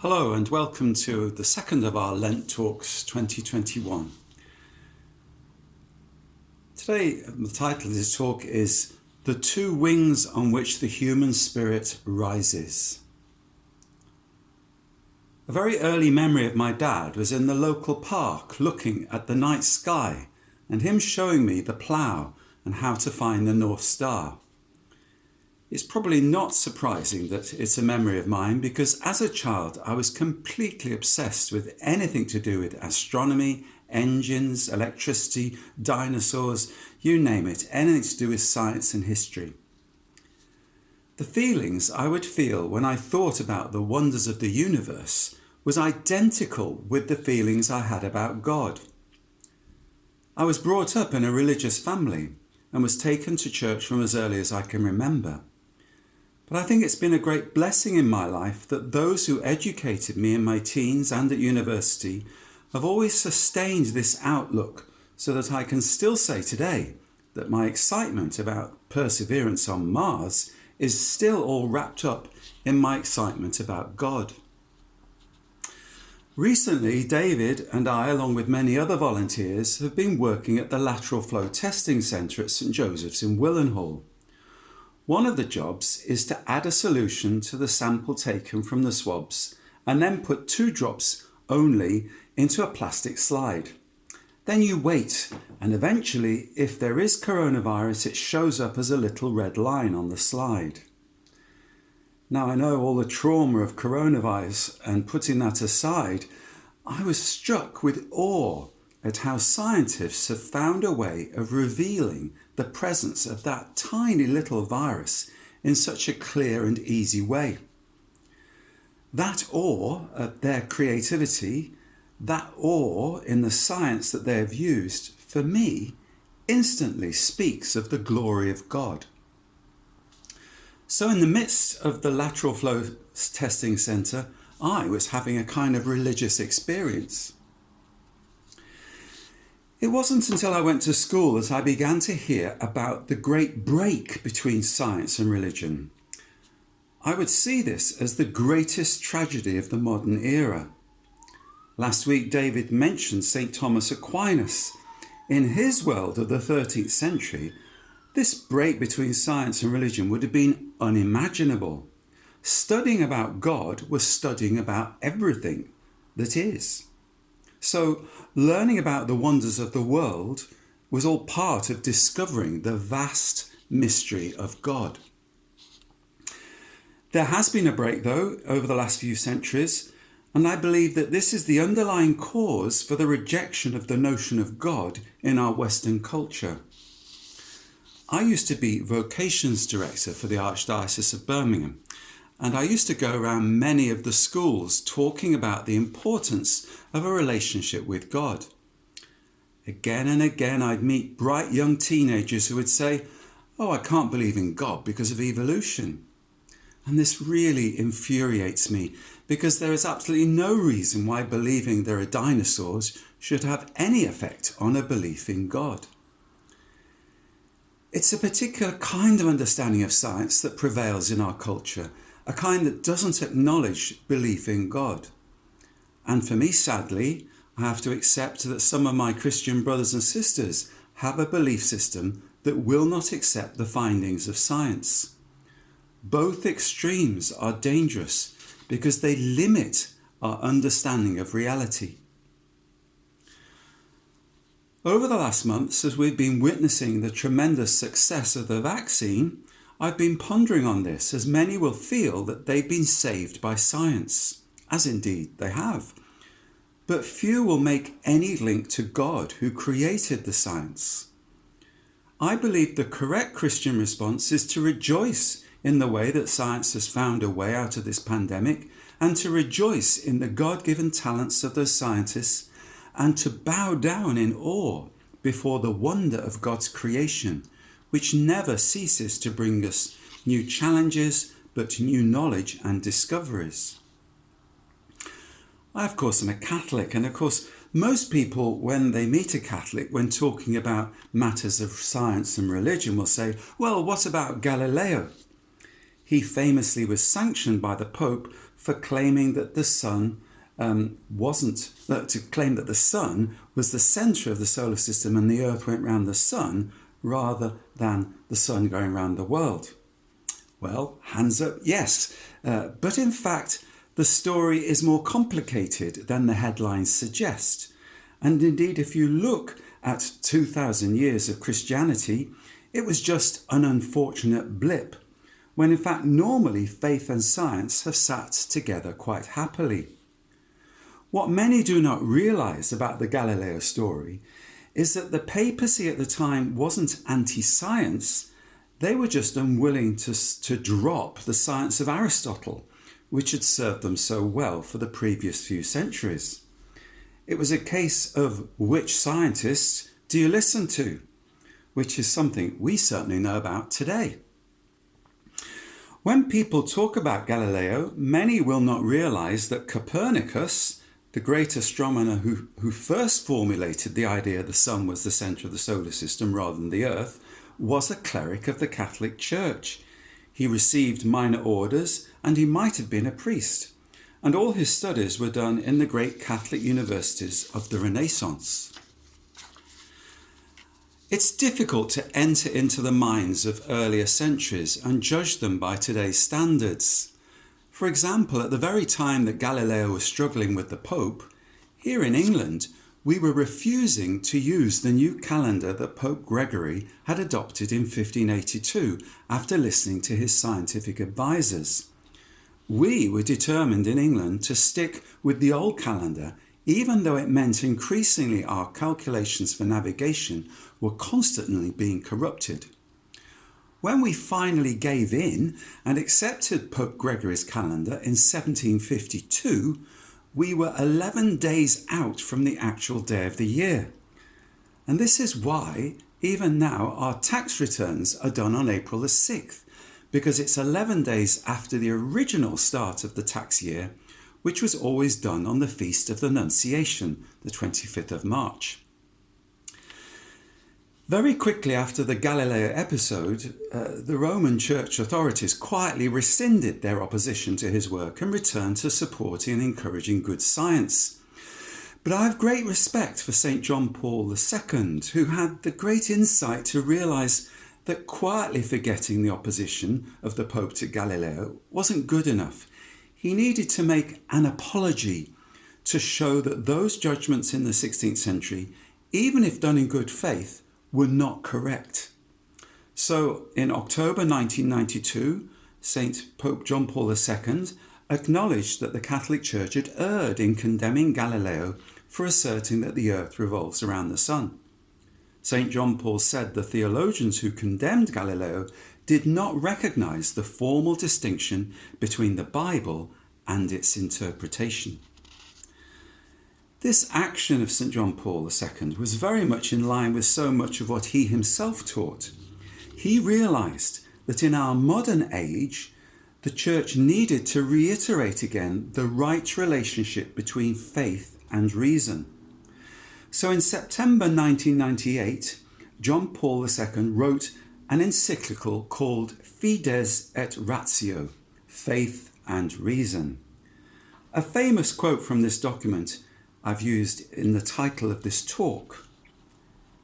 Hello and welcome to the second of our Lent Talks 2021. Today, the title of this talk is The Two Wings on Which the Human Spirit Rises. A very early memory of my dad was in the local park looking at the night sky and him showing me the plough and how to find the North Star. It's probably not surprising that it's a memory of mine because as a child I was completely obsessed with anything to do with astronomy, engines, electricity, dinosaurs, you name it, anything to do with science and history. The feelings I would feel when I thought about the wonders of the universe was identical with the feelings I had about God. I was brought up in a religious family and was taken to church from as early as I can remember. But I think it's been a great blessing in my life that those who educated me in my teens and at university have always sustained this outlook so that I can still say today that my excitement about perseverance on Mars is still all wrapped up in my excitement about God. Recently, David and I, along with many other volunteers, have been working at the Lateral Flow Testing Centre at St Joseph's in Willenhall. One of the jobs is to add a solution to the sample taken from the swabs and then put 2 drops only into a plastic slide. Then you wait and eventually, if there is coronavirus, it shows up as a little red line on the slide. Now I know all the trauma of coronavirus, and putting that aside, I was struck with awe at how scientists have found a way of revealing the presence of that tiny little virus in such a clear and easy way. That awe at their creativity, that awe in the science that they have used, for me, instantly speaks of the glory of God. So in the midst of the Lateral Flow Testing Centre, I was having a kind of religious experience. It wasn't until I went to school that I began to hear about the great break between science and religion. I would see this as the greatest tragedy of the modern era. Last week, David mentioned St. Thomas Aquinas. In his world of the 13th century, this break between science and religion would have been unimaginable. Studying about God was studying about everything that is. So, learning about the wonders of the world was all part of discovering the vast mystery of God. There has been a break, though, over the last few centuries, and I believe that this is the underlying cause for the rejection of the notion of God in our Western culture. I used to be vocations director for the Archdiocese of Birmingham, and I used to go around many of the schools talking about the importance of a relationship with God. Again and again I'd meet bright young teenagers who would say, "Oh, I can't believe in God because of evolution." And this really infuriates me because there is absolutely no reason why believing there are dinosaurs should have any effect on a belief in God. It's a particular kind of understanding of science that prevails in our culture, a kind that doesn't acknowledge belief in God. And for me, sadly, I have to accept that some of my Christian brothers and sisters have a belief system that will not accept the findings of science. Both extremes are dangerous because they limit our understanding of reality. Over the last months, as we've been witnessing the tremendous success of the vaccine, I've been pondering on this, as many will feel that they've been saved by science, as indeed they have. But few will make any link to God who created the science. I believe the correct Christian response is to rejoice in the way that science has found a way out of this pandemic, and to rejoice in the God-given talents of those scientists, and to bow down in awe before the wonder of God's creation, which never ceases to bring us new challenges, but new knowledge and discoveries. I, of course, am a Catholic, and of course, most people, when they meet a Catholic, when talking about matters of science and religion, will say, "Well, what about Galileo? he famously was sanctioned by the Pope for claiming that the sun claim that the sun was the centre of the solar system and the Earth went round the sun rather than the sun going round the world. Well, hands up, yes. But in fact, the story is more complicated than the headlines suggest. And indeed, if you look at 2,000 years of Christianity, it was just an unfortunate blip, when in fact normally faith and science have sat together quite happily. What many do not realise about the Galileo story is that the papacy at the time wasn't anti-science, they were just unwilling to drop the science of Aristotle, which had served them so well for the previous few centuries. It was a case of which scientists do you listen to, which is something we certainly know about today. When people talk about Galileo, many will not realise that Copernicus, the great astronomer who first formulated the idea the sun was the centre of the solar system rather than the Earth, was a cleric of the Catholic Church. He received minor orders and he might have been a priest. And all his studies were done in the great Catholic universities of the Renaissance. It's difficult to enter into the minds of earlier centuries and judge them by today's standards. For example, at the very time that Galileo was struggling with the Pope, here in England, we were refusing to use the new calendar that Pope Gregory had adopted in 1582 after listening to his scientific advisors. We were determined in England to stick with the old calendar, even though it meant increasingly our calculations for navigation were constantly being corrupted. When we finally gave in and accepted Pope Gregory's calendar in 1752, we were 11 days out from the actual day of the year. And this is why, even now, our tax returns are done on April the 6th, because it's 11 days after the original start of the tax year, which was always done on the Feast of the Annunciation, the 25th of March. Very quickly after the Galileo episode, the Roman Church authorities quietly rescinded their opposition to his work and returned to supporting and encouraging good science. But I have great respect for St. John Paul II, who had the great insight to realise that quietly forgetting the opposition of the Pope to Galileo wasn't good enough. He needed to make an apology to show that those judgments in the 16th century, even if done in good faith, were not correct. So in October 1992, St. Pope John Paul II acknowledged that the Catholic Church had erred in condemning Galileo for asserting that the earth revolves around the sun. St. John Paul said the theologians who condemned Galileo did not recognise the formal distinction between the Bible and its interpretation. This action of St. John Paul II was very much in line with so much of what he himself taught. He realised that in our modern age, the Church needed to reiterate again the right relationship between faith and reason. So in September 1998, John Paul II wrote an encyclical called Fides et Ratio, Faith and Reason. A famous quote from this document I've used in the title of this talk.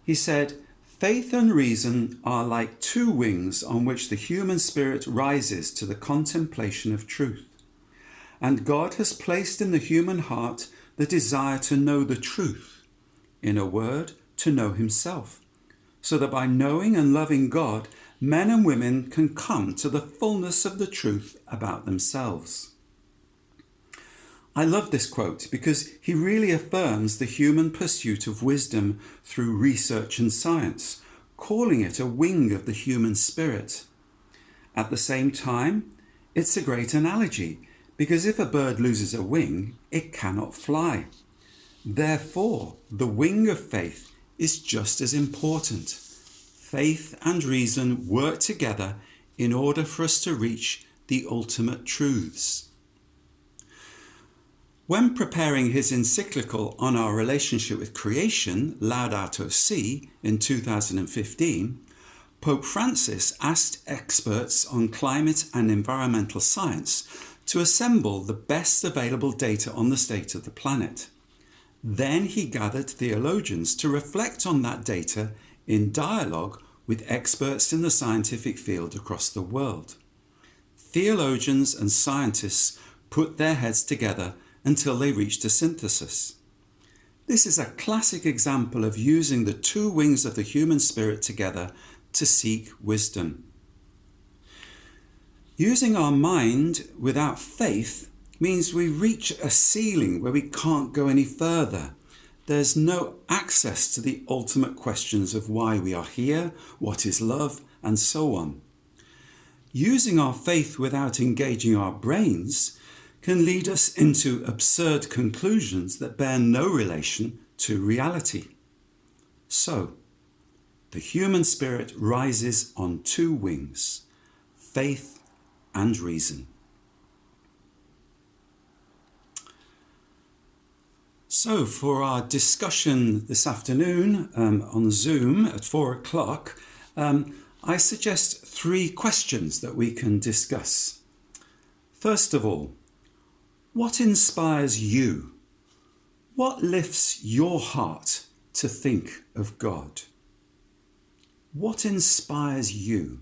He said, "Faith and reason are like two wings on which the human spirit rises to the contemplation of truth. And God has placed in the human heart the desire to know the truth, in a word, to know himself, so that by knowing and loving God, men and women can come to the fullness of the truth about themselves." I love this quote because he really affirms the human pursuit of wisdom through research and science, calling it a wing of the human spirit. At the same time, it's a great analogy because if a bird loses a wing, it cannot fly. Therefore, the wing of faith is just as important. Faith and reason work together in order for us to reach the ultimate truths. When preparing his encyclical on our relationship with creation, Laudato Si, in 2015, Pope Francis asked experts on climate and environmental science to assemble the best available data on the state of the planet. Then he gathered theologians to reflect on that data in dialogue with experts in the scientific field across the world. Theologians and scientists put their heads together until they reached a synthesis. This is a classic example of using the two wings of the human spirit together to seek wisdom. Using our mind without faith means we reach a ceiling where we can't go any further. There's no access to the ultimate questions of why we are here, what is love, and so on. Using our faith without engaging our brains can lead us into absurd conclusions that bear no relation to reality. So, the human spirit rises on two wings, faith and reason. So for our discussion this afternoon on Zoom at 4 o'clock, I suggest 3 questions that we can discuss. First of all, what inspires you? What lifts your heart to think of God? What inspires you?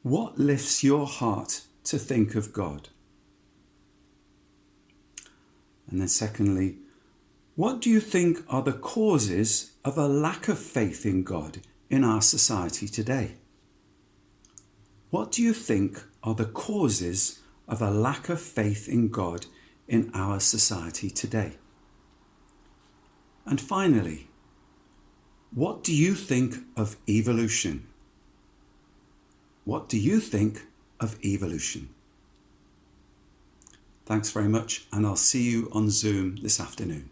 What lifts your heart to think of God? And then secondly, what do you think are the causes of a lack of faith in God in our society today? What do you think are the causes of a lack of faith in God in our society today? And finally, what do you think of evolution? What do you think of evolution? Thanks very much, and I'll see you on Zoom this afternoon.